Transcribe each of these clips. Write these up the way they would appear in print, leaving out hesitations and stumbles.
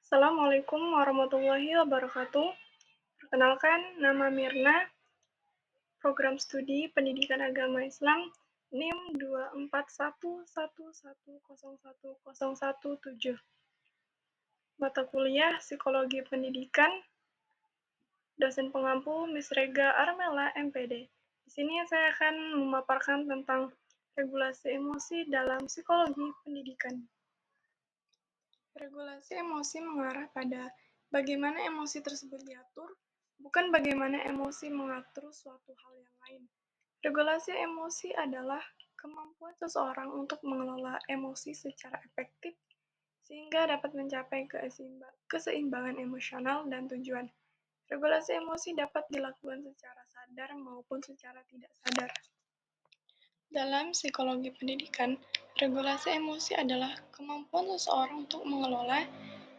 Assalamualaikum warahmatullahi wabarakatuh. Perkenalkan, nama Mirna, Program Studi Pendidikan Agama Islam, NIM 24111010117. Mata kuliah Psikologi Pendidikan, dosen pengampu Miss Rega Armela, MPD. Di sini saya akan memaparkan tentang regulasi emosi dalam psikologi pendidikan. Regulasi emosi mengarah pada bagaimana emosi tersebut diatur, bukan bagaimana emosi mengatur suatu hal yang lain. Regulasi emosi adalah kemampuan seseorang untuk mengelola emosi secara efektif sehingga dapat mencapai keseimbangan emosional dan tujuan. Regulasi emosi dapat dilakukan secara sadar maupun secara tidak sadar. Dalam psikologi pendidikan, regulasi emosi adalah kemampuan seseorang untuk mengelola,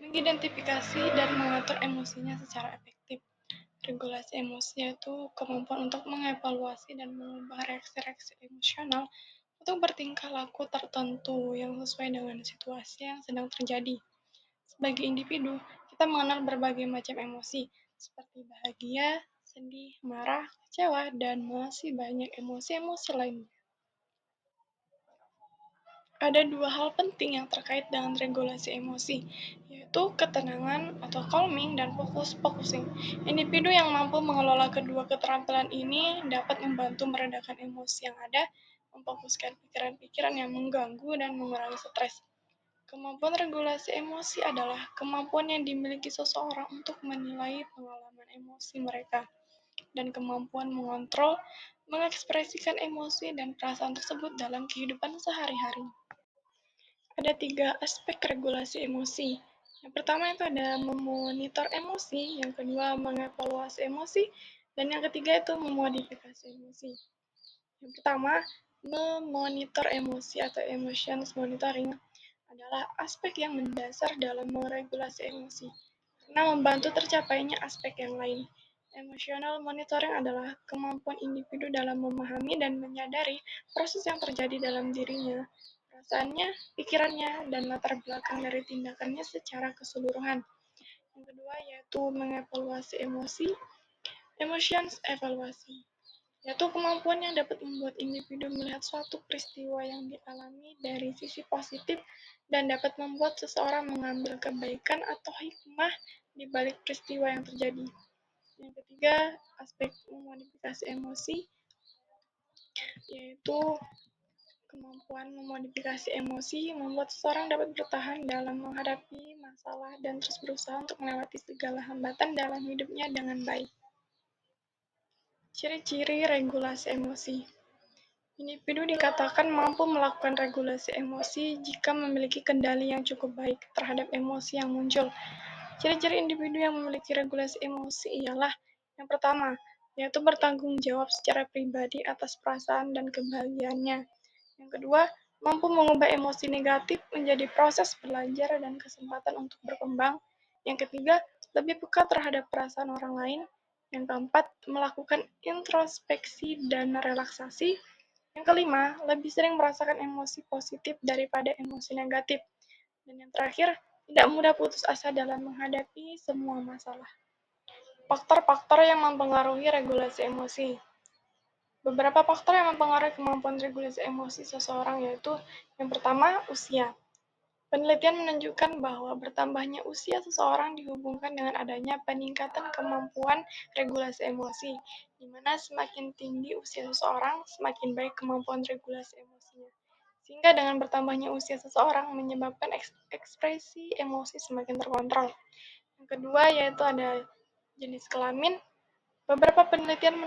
mengidentifikasi, dan mengatur emosinya secara efektif. Regulasi emosi yaitu kemampuan untuk mengevaluasi dan mengubah reaksi-reaksi emosional untuk bertingkah laku tertentu yang sesuai dengan situasi yang sedang terjadi. Sebagai individu, kita mengenal berbagai macam emosi, seperti bahagia, sedih, marah, kecewa, dan masih banyak emosi-emosi lainnya. Ada dua hal penting yang terkait dengan regulasi emosi, yaitu ketenangan atau calming dan focusing. Individu yang mampu mengelola kedua keterampilan ini dapat membantu meredakan emosi yang ada, memfokuskan pikiran-pikiran yang mengganggu, dan mengurangi stres. Kemampuan regulasi emosi adalah kemampuan yang dimiliki seseorang untuk menilai pengalaman emosi mereka, dan kemampuan mengontrol, mengekspresikan emosi dan perasaan tersebut dalam kehidupan sehari-hari. Ada 3 aspek regulasi emosi. Yang pertama itu ada memonitor emosi, yang kedua mengevaluasi emosi, dan yang ketiga itu memodifikasi emosi. Yang pertama, memonitor emosi atau emotions monitoring adalah aspek yang mendasar dalam meregulasi emosi, karena membantu tercapainya aspek yang lain. Emotional monitoring adalah kemampuan individu dalam memahami dan menyadari proses yang terjadi dalam dirinya, perasaannya, pikirannya, dan latar belakang dari tindakannya secara keseluruhan. Yang kedua yaitu mengevaluasi emosi, emotions evaluasi, yaitu kemampuan yang dapat membuat individu melihat suatu peristiwa yang dialami dari sisi positif dan dapat membuat seseorang mengambil kebaikan atau hikmah di balik peristiwa yang terjadi. Yang ketiga, aspek memodifikasi emosi, yaitu kemampuan memodifikasi emosi membuat seseorang dapat bertahan dalam menghadapi masalah dan terus berusaha untuk melewati segala hambatan dalam hidupnya dengan baik. Ciri-ciri regulasi emosi. Individu dikatakan mampu melakukan regulasi emosi jika memiliki kendali yang cukup baik terhadap emosi yang muncul. Ciri-ciri individu yang memiliki regulasi emosi ialah yang pertama, yaitu bertanggung jawab secara pribadi atas perasaan dan kebahagiaannya. Yang kedua, mampu mengubah emosi negatif menjadi proses belajar dan kesempatan untuk berkembang. Yang ketiga, lebih peka terhadap perasaan orang lain. Yang keempat, melakukan introspeksi dan relaksasi. Yang kelima, lebih sering merasakan emosi positif daripada emosi negatif. Dan yang terakhir, tidak mudah putus asa dalam menghadapi semua masalah. Faktor-faktor yang mempengaruhi regulasi emosi. Beberapa faktor yang mempengaruhi kemampuan regulasi emosi seseorang yaitu yang pertama, usia. Penelitian menunjukkan bahwa bertambahnya usia seseorang dihubungkan dengan adanya peningkatan kemampuan regulasi emosi, di mana semakin tinggi usia seseorang, semakin baik kemampuan regulasi emosinya. Sehingga dengan bertambahnya usia seseorang menyebabkan ekspresi emosi semakin terkontrol. Yang kedua yaitu ada jenis kelamin. Beberapa penelitian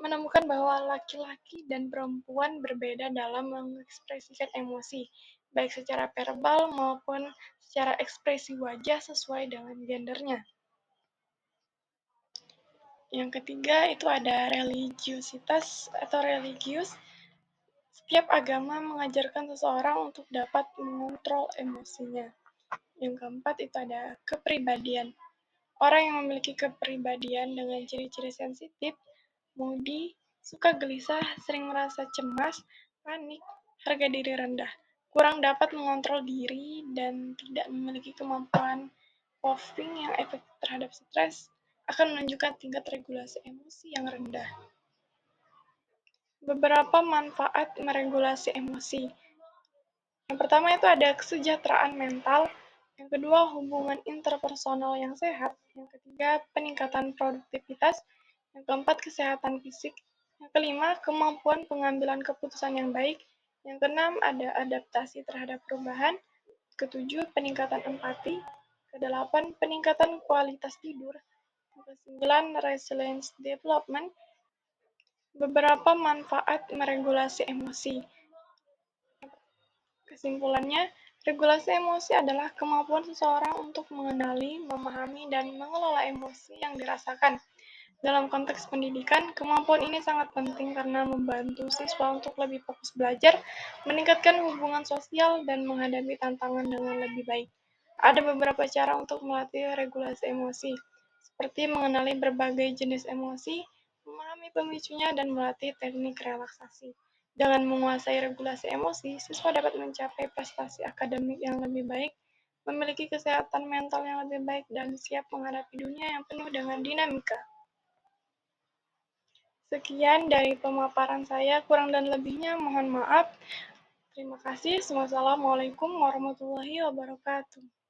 menemukan bahwa laki-laki dan perempuan berbeda dalam mengekspresikan emosi, baik secara verbal maupun secara ekspresi wajah sesuai dengan gendernya. Yang ketiga itu ada religiusitas atau religius. Setiap agama mengajarkan seseorang untuk dapat mengontrol emosinya. Yang keempat itu ada kepribadian. Orang yang memiliki kepribadian dengan ciri-ciri sensitif, moody, suka gelisah, sering merasa cemas, panik, harga diri rendah, kurang dapat mengontrol diri, dan tidak memiliki kemampuan coping yang efektif terhadap stres akan menunjukkan tingkat regulasi emosi yang rendah. Beberapa manfaat meregulasi emosi. Yang pertama itu ada kesejahteraan mental, yang kedua hubungan interpersonal yang sehat, yang ketiga peningkatan produktivitas, yang keempat kesehatan fisik, yang kelima kemampuan pengambilan keputusan yang baik, yang keenam ada adaptasi terhadap perubahan, ketujuh peningkatan empati, kedelapan peningkatan kualitas tidur, yang kesembilan resilience development. Beberapa manfaat meregulasi emosi. Kesimpulannya, regulasi emosi adalah kemampuan seseorang untuk mengenali, memahami, dan mengelola emosi yang dirasakan. Dalam konteks pendidikan, kemampuan ini sangat penting karena membantu siswa untuk lebih fokus belajar, meningkatkan hubungan sosial, dan menghadapi tantangan dengan lebih baik. Ada beberapa cara untuk melatih regulasi emosi, seperti mengenali berbagai jenis emosi, memahami pemicunya, dan melatih teknik relaksasi. Dengan menguasai regulasi emosi, siswa dapat mencapai prestasi akademik yang lebih baik, memiliki kesehatan mental yang lebih baik, dan siap menghadapi dunia yang penuh dengan dinamika. Sekian dari pemaparan saya, kurang dan lebihnya mohon maaf. Terima kasih. Wassalamualaikum warahmatullahi wabarakatuh.